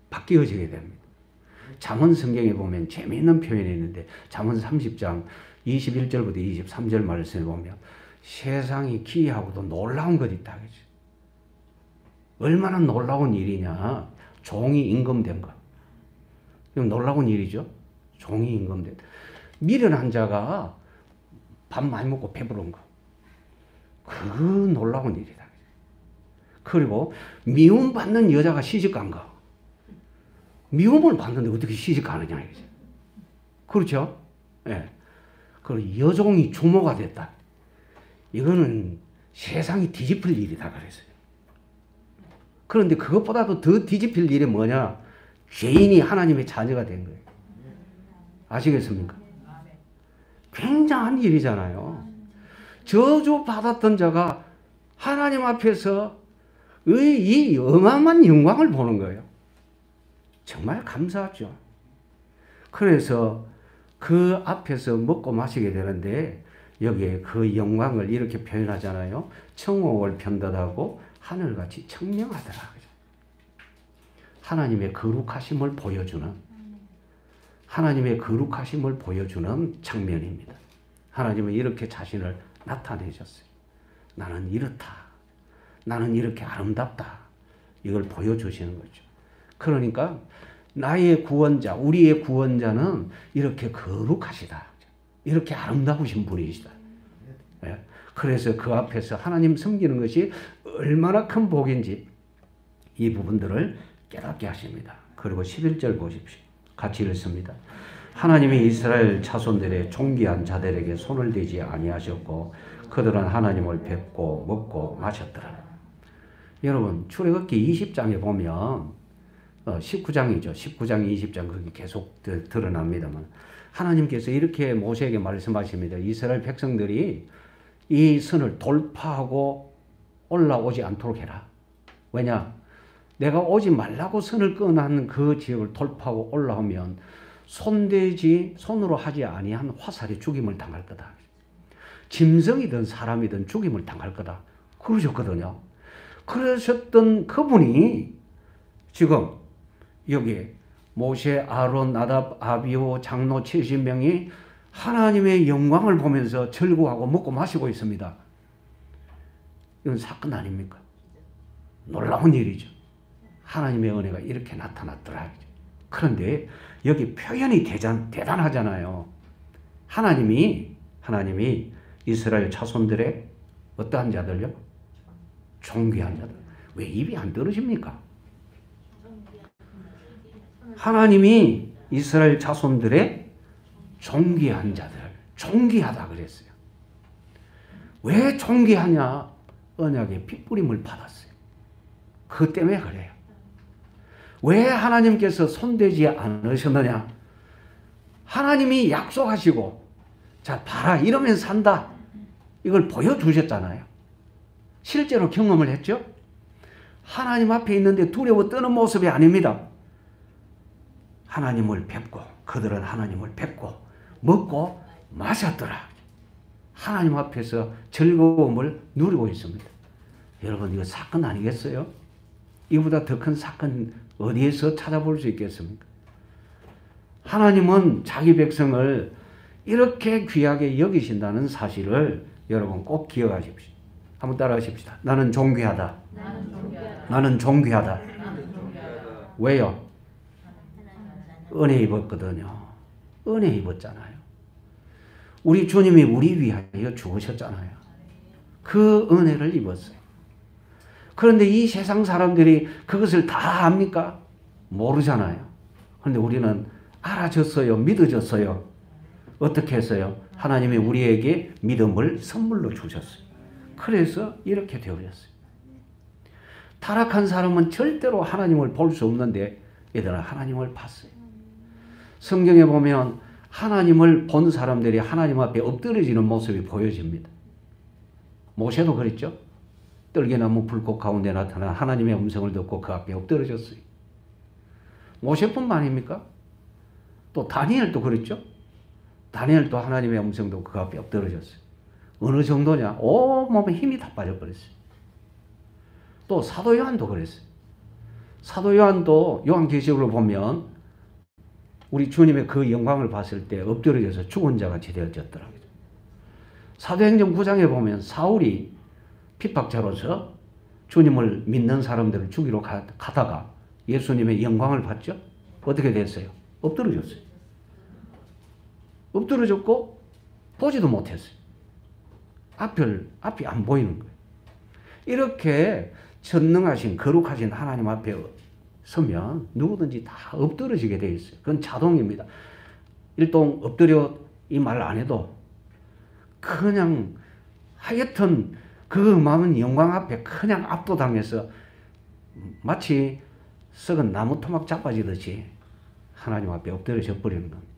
바뀌어지게 됩니다. 잠언 성경에 보면 재미있는 표현이 있는데 잠언 30장 21절부터 23절 말씀에 보면 세상이 기이하고도 놀라운 것 있다. 그죠? 얼마나 놀라운 일이냐. 종이 임금된 것. 이건 놀라운 일이죠. 종이 임금된. 미련한 자가 밥 많이 먹고 배부른 거. 그 놀라운 일이다. 그리고 미움받는 여자가 시집간 거. 미움을 받는데 어떻게 시집가느냐. 그렇죠? 예. 그리고 여종이 주모가 됐다. 이거는 세상이 뒤집힐 일이다 그랬어요. 그런데 그것보다도 더 뒤집힐 일이 뭐냐? 죄인이 하나님의 자녀가 된 거예요. 아시겠습니까? 굉장한 일이잖아요. 저주받았던 자가 하나님 앞에서 이 어마어마한 영광을 보는 거예요. 정말 감사하죠. 그래서 그 앞에서 먹고 마시게 되는데 여기에 그 영광을 이렇게 표현하잖아요. 청옥을 편듯하고 하늘같이 청명하더라. 하나님의 거룩하심을 보여주는 하나님의 거룩하심을 보여주는 장면입니다. 하나님은 이렇게 자신을 나타내셨어요. 나는 이렇다. 나는 이렇게 아름답다. 이걸 보여주시는 거죠. 그러니까 나의 구원자, 우리의 구원자는 이렇게 거룩하시다. 이렇게 아름다우신 분이시다. 네. 그래서 그 앞에서 하나님 섬기는 것이 얼마나 큰 복인지 이 부분들을 깨닫게 하십니다. 그리고 11절 보십시오. 같이 읽습니다. 하나님이 이스라엘 자손들의 존귀한 자들에게 손을 대지 아니하셨고 그들은 하나님을 뵙고 먹고 마셨더라. 여러분 출애굽기 20장에 보면 19장이죠. 19장 20장 거기 계속 드러납니다만 하나님께서 이렇게 모세에게 말씀하십니다. 이스라엘 백성들이 이 선을 돌파하고 올라오지 않도록 해라. 왜냐? 내가 오지 말라고 선을 끄는 그 지역을 돌파하고 올라오면 손으로 하지 아니한 화살에 죽임을 당할 거다. 짐승이든 사람이든 죽임을 당할 거다. 그러셨거든요. 그러셨던 그분이 지금 여기 모세, 아론, 나답, 아비후 장로 70명이 하나님의 영광을 보면서 즐거워하고 먹고 마시고 있습니다. 이건 사건 아닙니까? 놀라운 일이죠. 하나님의 은혜가 이렇게 나타났더라. 그런데 여기 표현이 대단하잖아요. 하나님이 이스라엘 자손들의 어떠한 자들요? 존귀한 자들. 왜 입이 안 떨어집니까? 하나님이 이스라엘 자손들의 존귀한 자들, 존귀하다 그랬어요. 왜 존귀하냐? 언약의 핏부림을 받았어요. 그 때문에 그래요. 왜 하나님께서 손대지 않으셨느냐? 하나님이 약속하시고 자 봐라 이러면 산다. 이걸 보여주셨잖아요. 실제로 경험을 했죠. 하나님 앞에 있는데 두려워 떠는 모습이 아닙니다. 하나님을 뵙고 그들은 하나님을 뵙고 먹고 마셨더라. 하나님 앞에서 즐거움을 누리고 있습니다. 여러분 이거 사건 아니겠어요? 이보다 더 큰 사건 어디에서 찾아볼 수 있겠습니까? 하나님은 자기 백성을 이렇게 귀하게 여기신다는 사실을 여러분 꼭 기억하십시오. 한번 따라하십시다. 나는 존귀하다. 나는 존귀하다. 왜요? 은혜 입었거든요. 은혜 입었잖아요. 우리 주님이 우리 위하여 죽으셨잖아요. 그 은혜를 입었어요. 그런데 이 세상 사람들이 그것을 다 압니까? 모르잖아요. 그런데 우리는 알아줬어요. 믿어줬어요. 어떻게 했어요? 하나님이 우리에게 믿음을 선물로 주셨어요. 그래서 이렇게 되어졌어요. 타락한 사람은 절대로 하나님을 볼 수 없는데 얘들은 하나님을 봤어요. 성경에 보면 하나님을 본 사람들이 하나님 앞에 엎드려지는 모습이 보여집니다. 모세도 그랬죠. 떨기나무 불꽃 가운데 나타난 하나님의 음성을 듣고 그 앞에 엎드려졌어요. 모세뿐만 아닙니까? 또 다니엘도 그랬죠. 다니엘도 하나님의 음성 듣고 그 앞에 엎드려졌어요. 어느 정도냐? 온몸에 힘이 다 빠져버렸어요. 또 사도 요한도 그랬어요. 사도 요한도 요한계시록을 보면 우리 주님의 그 영광을 봤을 때 엎드려져서 죽은 자 같이 되어졌더라고요. 사도행전 9장에 보면 사울이 핍박자로서 주님을 믿는 사람들을 죽이러 가다가 예수님의 영광을 봤죠? 어떻게 됐어요? 엎드려졌어요. 엎드려졌고 보지도 못했어요. 앞이 안 보이는 거예요. 이렇게 전능하신 거룩하신 하나님 앞에 서면 누구든지 다 엎드려지게 되어 있어요. 그건 자동입니다. 일동 엎드려 이 말 안 해도 그냥 하여튼 그 마음 영광 앞에 그냥 압도당해서 마치 썩은 나무 토막 자빠지듯이 하나님 앞에 엎드려져 버리는 겁니다.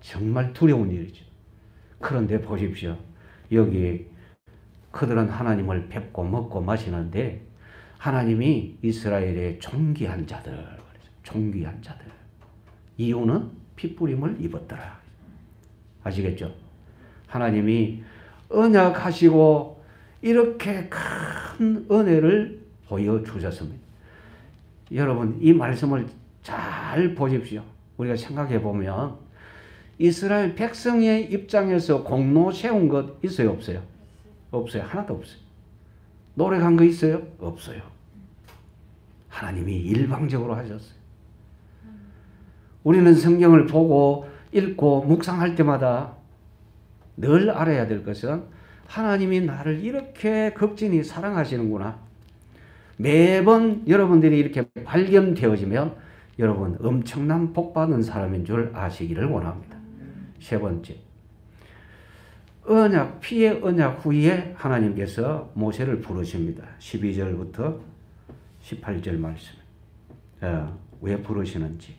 정말 두려운 일이죠. 그런데 보십시오. 여기 그들은 하나님을 뵙고 먹고 마시는데 하나님이 이스라엘의 존귀한 자들, 존귀한 자들. 이유는 핏부림을 입었더라. 아시겠죠? 하나님이 언약하시고 이렇게 큰 은혜를 보여주셨습니다. 여러분 이 말씀을 잘 보십시오. 우리가 생각해 보면 이스라엘 백성의 입장에서 공로 세운 것 있어요? 없어요? 없어요. 하나도 없어요. 노력한 거 있어요? 없어요. 하나님이 일방적으로 하셨어요. 우리는 성경을 보고 읽고 묵상할 때마다 늘 알아야 될 것은 하나님이 나를 이렇게 극진히 사랑하시는구나. 매번 여러분들이 이렇게 발견되어지면 여러분 엄청난 복받은 사람인 줄 아시기를 원합니다. 세 번째, 언약, 피의 언약 후에 하나님께서 모세를 부르십니다. 12절부터 18절 말씀. 왜 부르시는지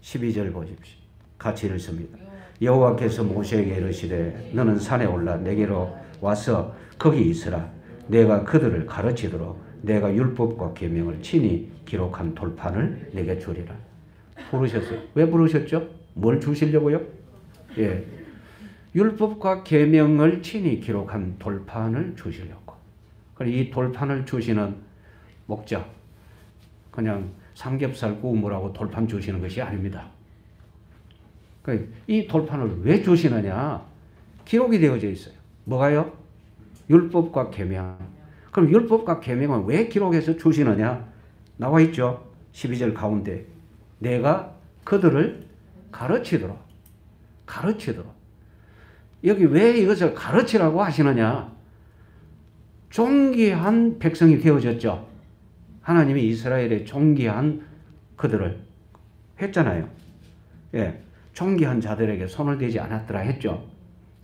12절 보십시오. 같이 읽습니다. 여호와께서 모세에게 이르시되 너는 산에 올라 내게로 와서 거기 있으라. 내가 그들을 가르치도록 내가 율법과 계명을 친히 기록한 돌판을 내게 주리라. 부르셨어요. 왜 부르셨죠? 뭘 주시려고요? 예, 율법과 계명을 친히 기록한 돌판을 주시려고. 이 돌판을 주시는 목적, 그냥 삼겹살 구워 먹으라고 돌판 주시는 것이 아닙니다. 이 돌판을 왜 주시느냐? 기록이 되어져 있어요. 뭐가요? 율법과 계명. 그럼 율법과 계명은 왜 기록해서 주시느냐? 나와 있죠. 12절 가운데 내가 그들을 가르치도록. 여기 왜 이것을 가르치라고 하시느냐? 존귀한 백성이 되어졌죠. 하나님이 이스라엘의 존귀한 그들을 했잖아요. 예, 존귀한 자들에게 손을 대지 않았더라 했죠.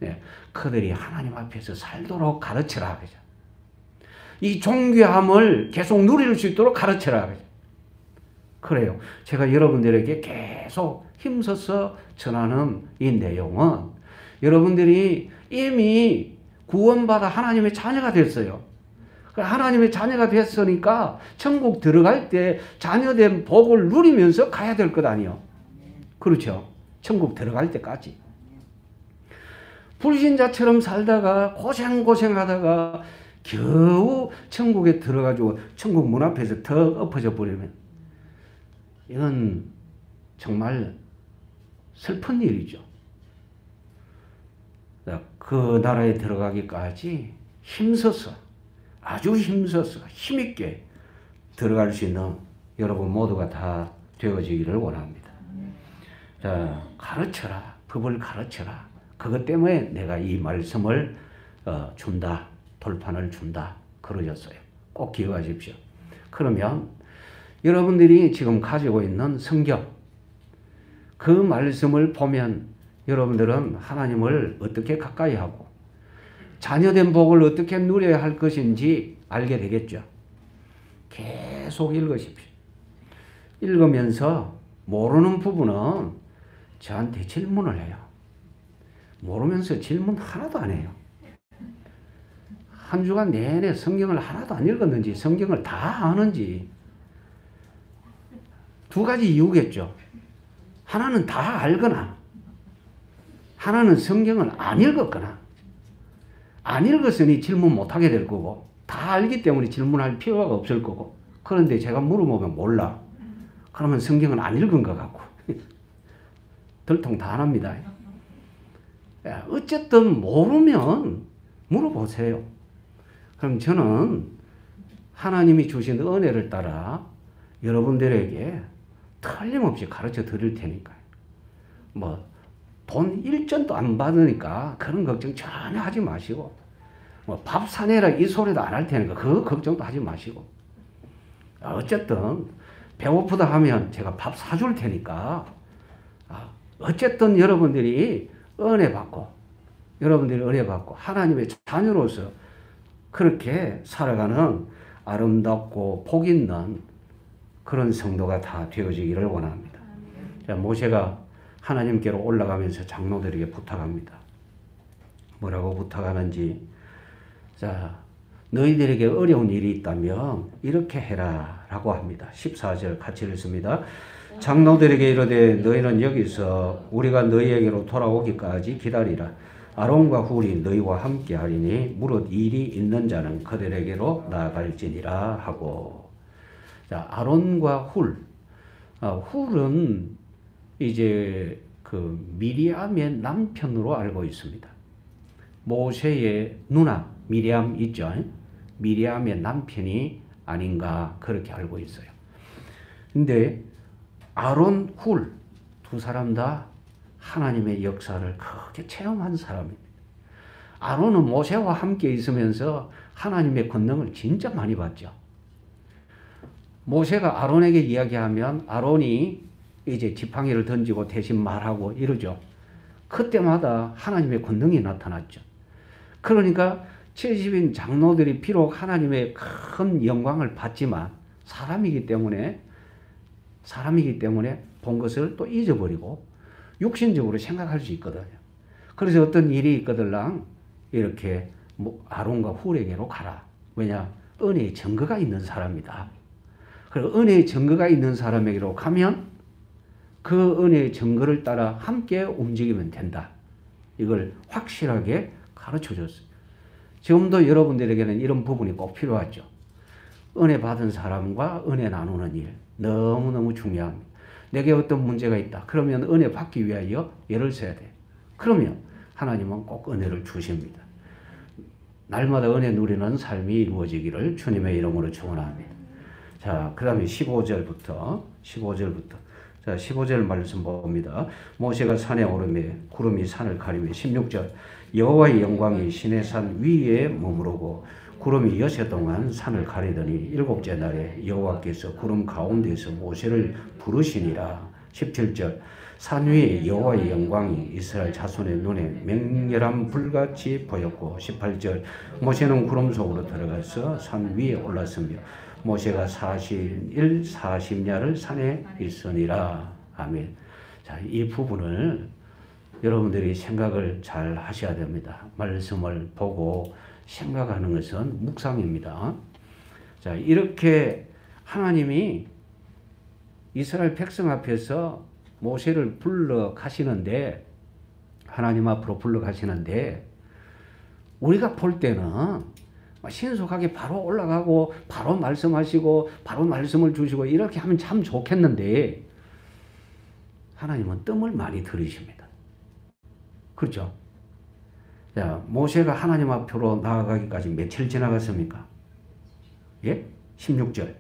예, 그들이 하나님 앞에서 살도록 가르치라 그죠. 이 존귀함을 계속 누릴 수 있도록 가르치라 그죠. 그래요. 제가 여러분들에게 계속 힘써서 전하는 이 내용은 여러분들이 이미 구원받아 하나님의 자녀가 됐어요. 하나님의 자녀가 됐으니까 천국 들어갈 때 자녀된 복을 누리면서 가야 될 것 아니에요. 그렇죠. 천국 들어갈 때까지. 불신자처럼 살다가 고생하다가 겨우 천국에 들어가지고 천국 문 앞에서 더 엎어져 버리면 이건 정말 슬픈 일이죠. 그 나라에 들어가기까지 힘써서 아주 힘써서 힘있게 들어갈 수 있는 여러분 모두가 다 되어지기를 원합니다. 자, 가르쳐라. 법을 가르쳐라. 그것 때문에 내가 이 말씀을 준다. 돌판을 준다. 그러셨어요. 꼭 기억하십시오. 그러면 여러분들이 지금 가지고 있는 성경, 그 말씀을 보면 여러분들은 하나님을 어떻게 가까이 하고 자녀된 복을 어떻게 누려야 할 것인지 알게 되겠죠. 계속 읽으십시오. 읽으면서 모르는 부분은 저한테 질문을 해요. 모르면서 질문 하나도 안 해요. 한 주간 내내 성경을 하나도 안 읽었는지 성경을 다 아는지 두 가지 이유겠죠. 하나는 다 알거나 하나는 성경을 안 읽었거나 안 읽었으니 질문 못하게 될 거고 다 알기 때문에 질문할 필요가 없을 거고 그런데 제가 물어보면 몰라. 그러면 성경은 안 읽은 것 같고 들통 다 안 합니다. 어쨌든 모르면 물어보세요. 그럼 저는 하나님이 주신 은혜를 따라 여러분들에게 틀림없이 가르쳐 드릴 테니까요. 뭐 돈 1전도 안 받으니까 그런 걱정 전혀 하지 마시고 뭐 밥 사내라 이 소리도 안 할 테니까 그 걱정도 하지 마시고 어쨌든 배고프다 하면 제가 밥 사줄 테니까 어쨌든 여러분들이 은혜 받고 하나님의 자녀로서 그렇게 살아가는 아름답고 복 있는 그런 성도가 다 되어지기를 원합니다. 자, 모세가 하나님께로 올라가면서 장로들에게 부탁합니다. 뭐라고 부탁하는지, 자, 너희들에게 어려운 일이 있다면 이렇게 해라 라고 합니다. 14절 같이 읽습니다. 장로들에게 이르되 너희는 여기서 우리가 너희에게로 돌아오기까지 기다리라. 아론과 훌이 너희와 함께 하리니 무릇 일이 있는 자는 그들에게로 나아갈지니라 하고. 자, 아론과 훌. 훌은 이제 그 미리암의 남편으로 알고 있습니다. 모세의 누나 미리암 있죠? 미리암의 남편이 아닌가 그렇게 알고 있어요. 근데 아론, 훌 두 사람 다 하나님의 역사를 크게 체험한 사람입니다. 아론은 모세와 함께 있으면서 하나님의 권능을 진짜 많이 봤죠. 모세가 아론에게 이야기하면 아론이 이제 지팡이를 던지고 대신 말하고 이러죠. 그때마다 하나님의 권능이 나타났죠. 그러니까 70인 장로들이 비록 하나님의 큰 영광을 받지만 사람이기 때문에 본 것을 또 잊어버리고 육신적으로 생각할 수 있거든요. 그래서 어떤 일이 있거들랑 이렇게 아론과 훌에게로 가라. 왜냐? 은혜의 증거가 있는 사람이다. 그리고 은혜의 증거가 있는 사람에게로 가면 그 은혜의 증거를 따라 함께 움직이면 된다. 이걸 확실하게 가르쳐 줬어요. 지금도 여러분들에게는 이런 부분이 꼭 필요하죠. 은혜 받은 사람과 은혜 나누는 일 너무너무 중요합니다. 내게 어떤 문제가 있다. 그러면 은혜 받기 위하여 예를 써야 돼요. 그러면 하나님은 꼭 은혜를 주십니다. 날마다 은혜 누리는 삶이 이루어지기를 주님의 이름으로 축원합니다. 자, 그 다음에 15절부터 자, 15절 말씀 봅니다. 모세가 산에 오르매 구름이 산을 가리며 16절 여호와의 영광이 시내 산 위에 머무르고 구름이 여세 동안 산을 가리더니 일곱째 날에 여호와께서 구름 가운데서 모세를 부르시니라. 17절 산 위에 여호와의 영광이 이스라엘 자손의 눈에 맹렬한 불같이 보였고 18절 모세는 구름 속으로 들어가서 산 위에 올랐으며 모세가 40일 40야를 산에 있으니라. 아멘. 자, 이 부분을 여러분들이 생각을 잘 하셔야 됩니다. 말씀을 보고 생각하는 것은 묵상입니다. 자, 이렇게 하나님이 이스라엘 백성 앞에서 모세를 불러 가시는데, 하나님 앞으로 불러 가시는데, 우리가 볼 때는 신속하게 바로 올라가고, 바로 말씀하시고, 바로 말씀을 주시고, 이렇게 하면 참 좋겠는데, 하나님은 뜸을 많이 들이십니다. 그렇죠? 자, 모세가 하나님 앞으로 나아가기까지 며칠 지나갔습니까? 예? 16절.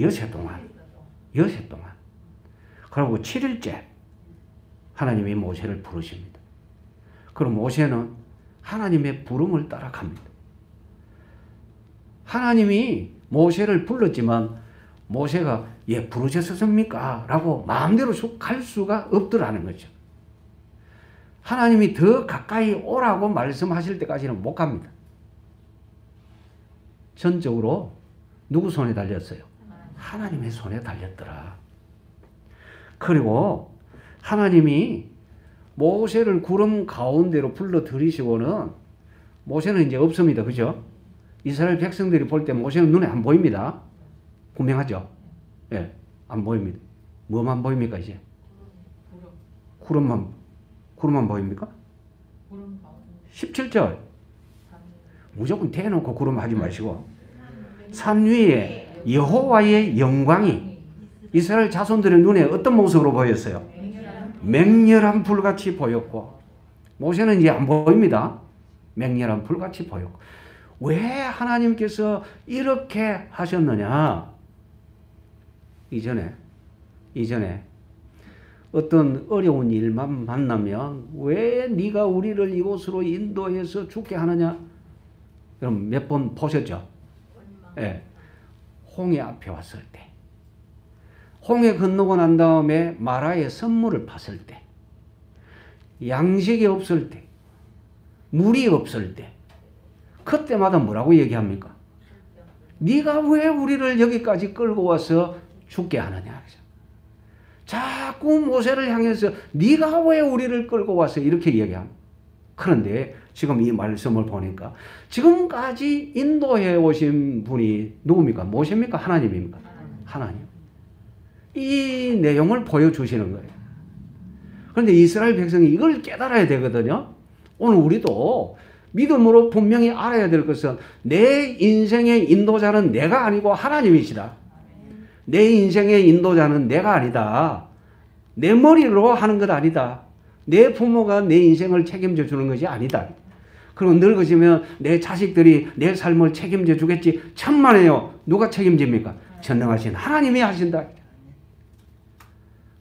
여세 동안. 여세 동안. 그리고 7일째 하나님이 모세를 부르십니다. 그럼 모세는 하나님의 부름을 따라갑니다. 하나님이 모세를 불렀지만 모세가 예 부르셨습니까? 라고 마음대로 갈 수가 없더라는 거죠. 하나님이 더 가까이 오라고 말씀하실 때까지는 못 갑니다. 전적으로 누구 손에 달렸어요? 하나님의 손에 달렸더라. 그리고 하나님이 모세를 구름 가운데로 불러 들이시고는 모세는 이제 없습니다. 그죠? 이스라엘 백성들이 볼 때 모세는 눈에 안 보입니다. 분명하죠? 예, 안 보입니다. 뭐만 보입니까, 이제? 구름만 보입니까? 17절. 무조건 대놓고 구름 하지 마시고. 산 위에 여호와의 영광이 이스라엘 자손들의 눈에 어떤 모습으로 보였어요? 맹렬한 불같이 보였고, 모세는 이제 안 보입니다. 맹렬한 불같이 보였고. 왜 하나님께서 이렇게 하셨느냐? 이전에 어떤 어려운 일만 만나면 왜 네가 우리를 이곳으로 인도해서 죽게 하느냐? 그럼 몇 번 보셨죠? 예. 홍해 앞에 왔을 때, 홍해 건너고 난 다음에 마라의 선물을 팠을 때, 양식이 없을 때, 물이 없을 때, 그때마다 뭐라고 얘기합니까? 네가 왜 우리를 여기까지 끌고 와서 죽게 하느냐? 자꾸 모세를 향해서 네가 왜 우리를 끌고 와서 이렇게 얘기합니다. 그런데 지금 이 말씀을 보니까 지금까지 인도해 오신 분이 누굽니까? 모세입니까? 하나님입니까? 하나님. 이 내용을 보여주시는 거예요. 그런데 이스라엘 백성이 이걸 깨달아야 되거든요. 오늘 우리도 믿음으로 분명히 알아야 될 것은 내 인생의 인도자는 내가 아니고 하나님이시다. 내 인생의 인도자는 내가 아니다. 내 머리로 하는 것 아니다. 내 부모가 내 인생을 책임져 주는 것이 아니다. 그리고 늙어지면 내 자식들이 내 삶을 책임져 주겠지. 천만에요. 누가 책임집니까? 전능하신 하나님이 하신다.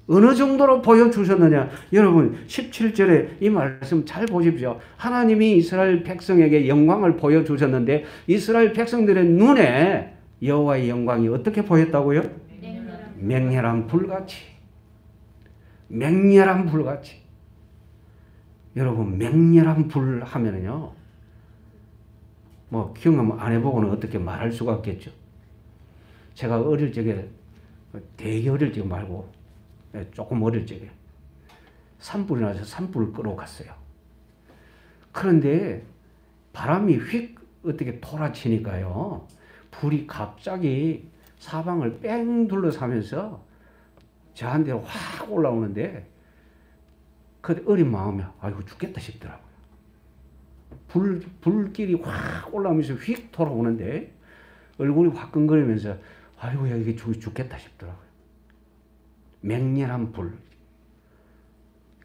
어느 정도로 보여주셨느냐? 여러분 17절에 이 말씀 잘 보십시오. 하나님이 이스라엘 백성에게 영광을 보여주셨는데 이스라엘 백성들의 눈에 여호와의 영광이 어떻게 보였다고요? 맹렬한 불같이. 맹렬한 불같이. 여러분 맹렬한 불 하면은요, 뭐 경험 안 해보고는 어떻게 말할 수가 없겠죠. 제가 어릴 적에, 되게 어릴 적 말고 조금 어릴 적에 산불이 나서 산불을 끄러 갔어요. 그런데 바람이 휙 어떻게 돌아치니까요, 불이 갑자기 사방을 뺑 둘러싸면서 저한테 확 올라오는데, 그 어린 마음에 아이고 죽겠다 싶더라고요. 불길이 확 올라오면서 휙 돌아오는데 얼굴이 화끈거리면서 아이고 야 이게 죽겠다 싶더라고요. 맹렬한 불.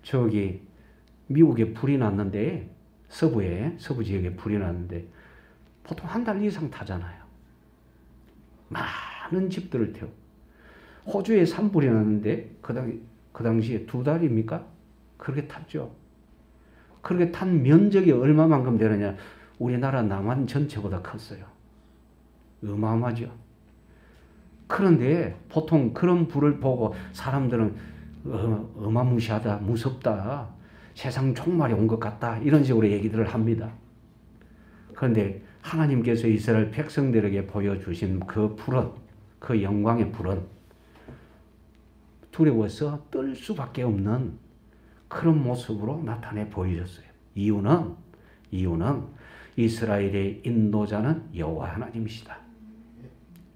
저기 미국에 불이 났는데, 서부 지역에 불이 났는데 보통 한 달 이상 타잖아요. 많은 집들을 태우고. 호주에 산불이 났는데 그 당시에 2달입니까? 그렇게 탔죠. 그렇게 탄 면적이 얼마만큼 되느냐? 우리나라 남한 전체보다 컸어요. 어마어마하죠. 그런데 보통 그런 불을 보고 사람들은 어마무시하다, 무섭다, 세상 종말이 온 것 같다, 이런 식으로 얘기들을 합니다. 그런데 하나님께서 이스라엘 백성들에게 보여주신 그 불은, 그 영광의 불은 두려워서 떨 수밖에 없는 그런 모습으로 나타내 보여줬어요. 이유는 이스라엘의 인도자는 여호와 하나님이시다.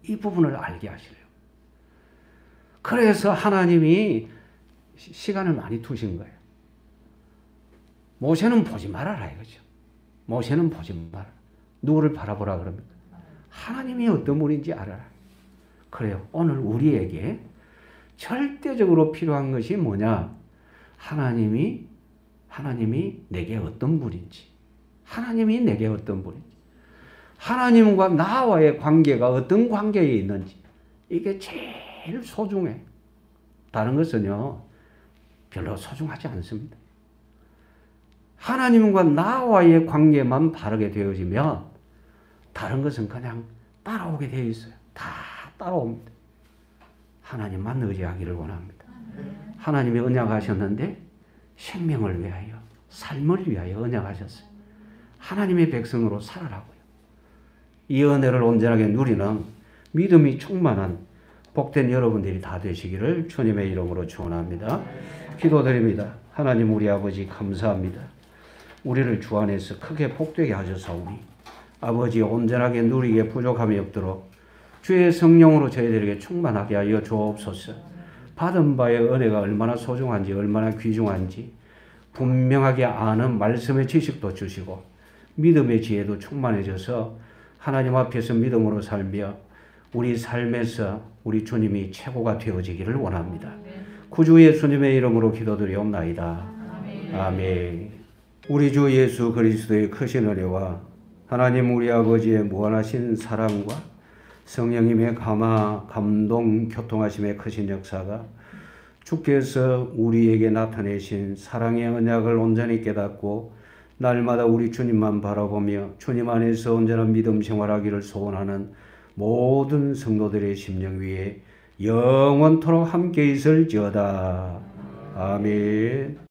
이 부분을 알게 하시려요. 그래서 하나님이 시간을 많이 두신 거예요. 모세는 보지 말아라 이거죠. 모세는 보지 말아라. 누구를 바라보라 그럽니까? 하나님이 어떤 분인지 알아라. 그래요. 오늘 우리에게 절대적으로 필요한 것이 뭐냐? 하나님이 내게 어떤 분인지, 하나님이 내게 어떤 분인지, 하나님과 나와의 관계가 어떤 관계에 있는지, 이게 제일 제일 소중해. 다른 것은요, 별로 소중하지 않습니다. 하나님과 나와의 관계만 바르게 되어지면 다른 것은 그냥 따라오게 되어 있어요. 다 따라옵니다. 하나님만 의지하기를 원합니다. 하나님이 언약하셨는데 생명을 위하여, 삶을 위하여 언약하셨어요. 하나님의 백성으로 살아라고요. 이 은혜를 온전하게 누리는 믿음이 충만한 복된 여러분들이 다 되시기를 주님의 이름으로 축원합니다. 기도드립니다. 하나님 우리 아버지 감사합니다. 우리를 주 안에서 크게 복되게 하셔서오니 아버지 온전하게 누리게 부족함이 없도록 주의 성령으로 저희들에게 충만하게 하여 주옵소서. 받은 바의 은혜가 얼마나 소중한지 얼마나 귀중한지 분명하게 아는 말씀의 지식도 주시고 믿음의 지혜도 충만해져서 하나님 앞에서 믿음으로 살며 우리 삶에서 우리 주님이 최고가 되어지기를 원합니다. 구주 예수님의 이름으로 기도드리옵나이다. 아멘. 우리 주 예수 그리스도의 크신 은혜와 하나님 우리 아버지의 무한하신 사랑과 성령님의 감동, 교통하심의 크신 역사가 주께서 우리에게 나타내신 사랑의 언약을 온전히 깨닫고 날마다 우리 주님만 바라보며 주님 안에서 온전한 믿음 생활하기를 소원하는 모든 성도들의 심령 위에 영원토록 함께 있을지어다. 아멘.